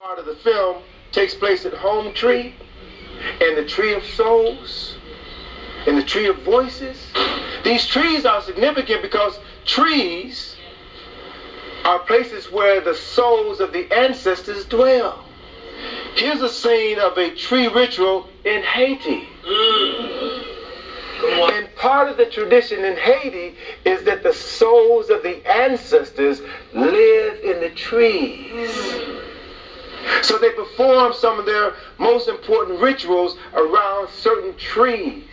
Part of the film takes place at Home Tree, and the Tree of Souls, and the Tree of Voices. These trees are significant because trees are places where the souls of the ancestors dwell. Here's a scene of a tree ritual in Haiti. And part of the tradition in Haiti is that the souls of the ancestors live in the trees. So they perform some of their most important rituals around certain trees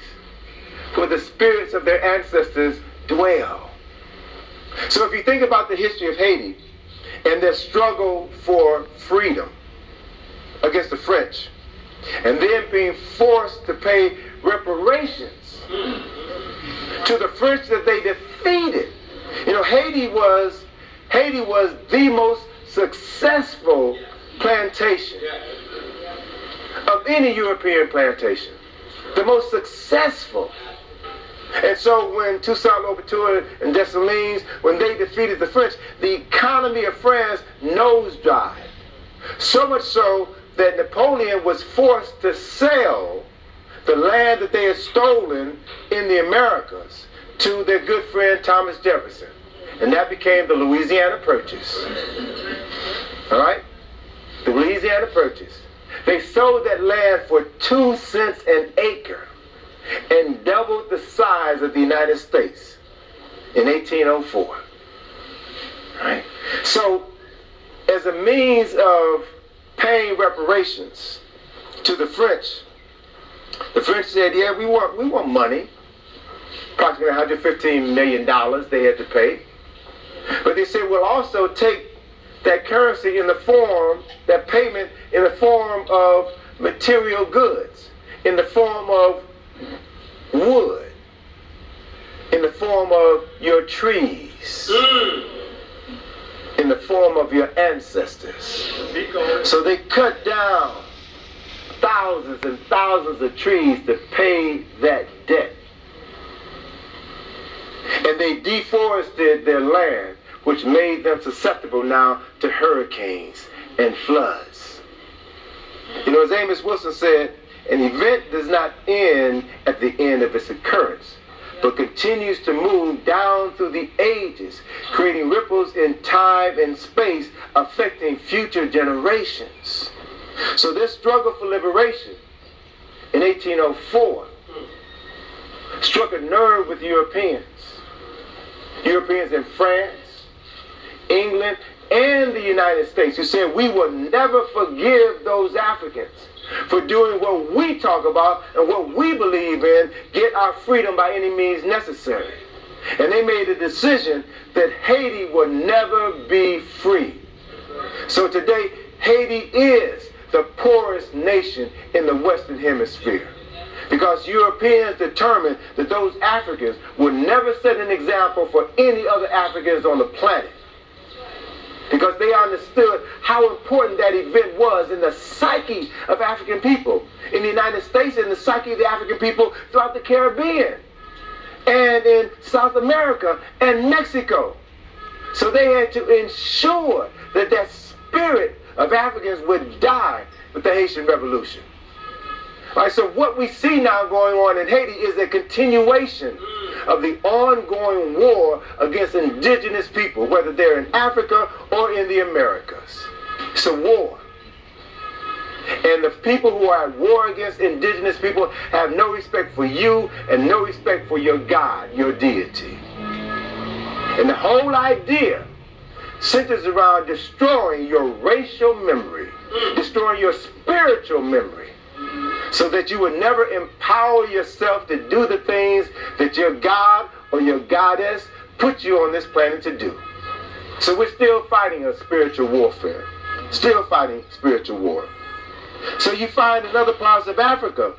where the spirits of their ancestors dwell. So if you think about the history of Haiti and their struggle for freedom against the French, and then being forced to pay reparations to the French that they defeated. You know, Haiti was the most successful plantation of any European plantation. The most successful. And so when Toussaint Louverture and Dessalines, when they defeated the French, the economy of France nosedived. So much so that Napoleon was forced to sell the land that they had stolen in the Americas to their good friend Thomas Jefferson. And that became the Louisiana Purchase. All right? The Louisiana Purchase. They sold that land for 2 cents an acre and doubled the size of the United States in 1804. Right? So, as a means of paying reparations to the French said, yeah, we want money. Approximately $115 million they had to pay. But they said, we'll also take that currency in the form, that payment in the form of material goods, in the form of wood, in the form of your trees, in the form of your ancestors. So they cut down thousands and thousands of trees to pay that debt. And they deforested their land, which made them susceptible now to hurricanes and floods. You know, as Amos Wilson said, an event does not end at the end of its occurrence, but continues to move down through the ages, creating ripples in time and space, affecting future generations. So this struggle for liberation in 1804 struck a nerve with Europeans. Europeans in France, England, and the United States, who said we will never forgive those Africans for doing what we talk about and what we believe in, get our freedom by any means necessary. And they made a decision that Haiti will never be free. So today, Haiti is the poorest nation in the Western Hemisphere, because Europeans determined that those Africans would never set an example for any other Africans on the planet, because they understood how important that event was in the psyche of African people in the United States, in the psyche of the African people throughout the Caribbean and in South America and Mexico. So they had to ensure that that spirit of Africans would die with the Haitian Revolution. All right, so what we see now going on in Haiti is a continuation of the ongoing war against indigenous people, whether they're in Africa or in the Americas. It's a war. And the people who are at war against indigenous people have no respect for you and no respect for your God, your deity. And the whole idea centers around destroying your racial memory, destroying your spiritual memory, so that you would never empower yourself to do the things that your God or your goddess put you on this planet to do. So we're still fighting a spiritual warfare, still fighting spiritual war. So you find in other parts of Africa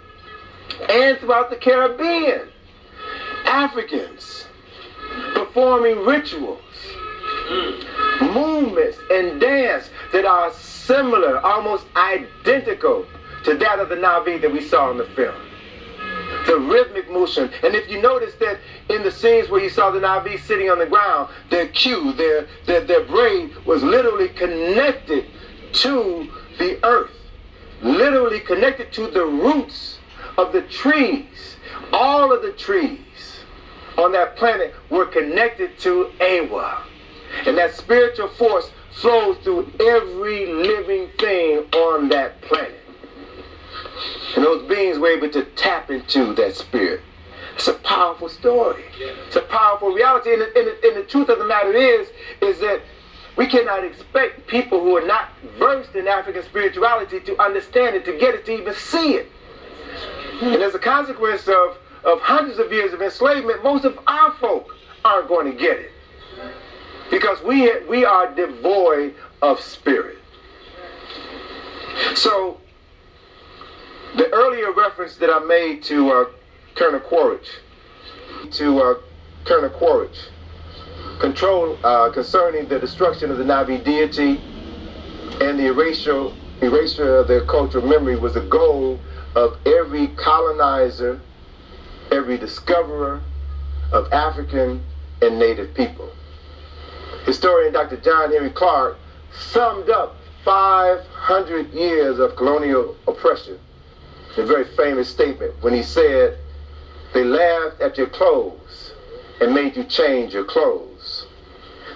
and throughout the Caribbean, Africans performing rituals, movements, and dance that are similar, almost identical to that of the Navi that we saw in the film. The rhythmic motion. And if you notice that in the scenes where you saw the Navi sitting on the ground, their cue, their brain was literally connected to the earth, literally connected to the roots of the trees. All of the trees on that planet were connected to Awa. And that spiritual force flows through every living thing on that planet. And those beings were able to tap into that spirit. It's a powerful story. It's a powerful reality. And the truth of the matter is that we cannot expect people who are not versed in African spirituality to understand it, to get it, to even see it. And as a consequence of hundreds of years of enslavement, most of our folk aren't going to get it. Because we are devoid of spirit. So, the earlier reference that I made to Colonel Quaritch, concerning the destruction of the Navi deity and the erasure of their cultural memory was the goal of every colonizer, every discoverer of African and Native people. Historian Dr. John Henry Clark summed up 500 years of colonial oppression in a very famous statement when he said, "They laughed at your clothes and made you change your clothes.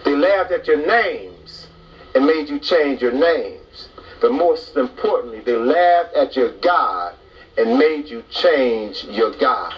They laughed at your names and made you change your names. But most importantly, they laughed at your God and made you change your God."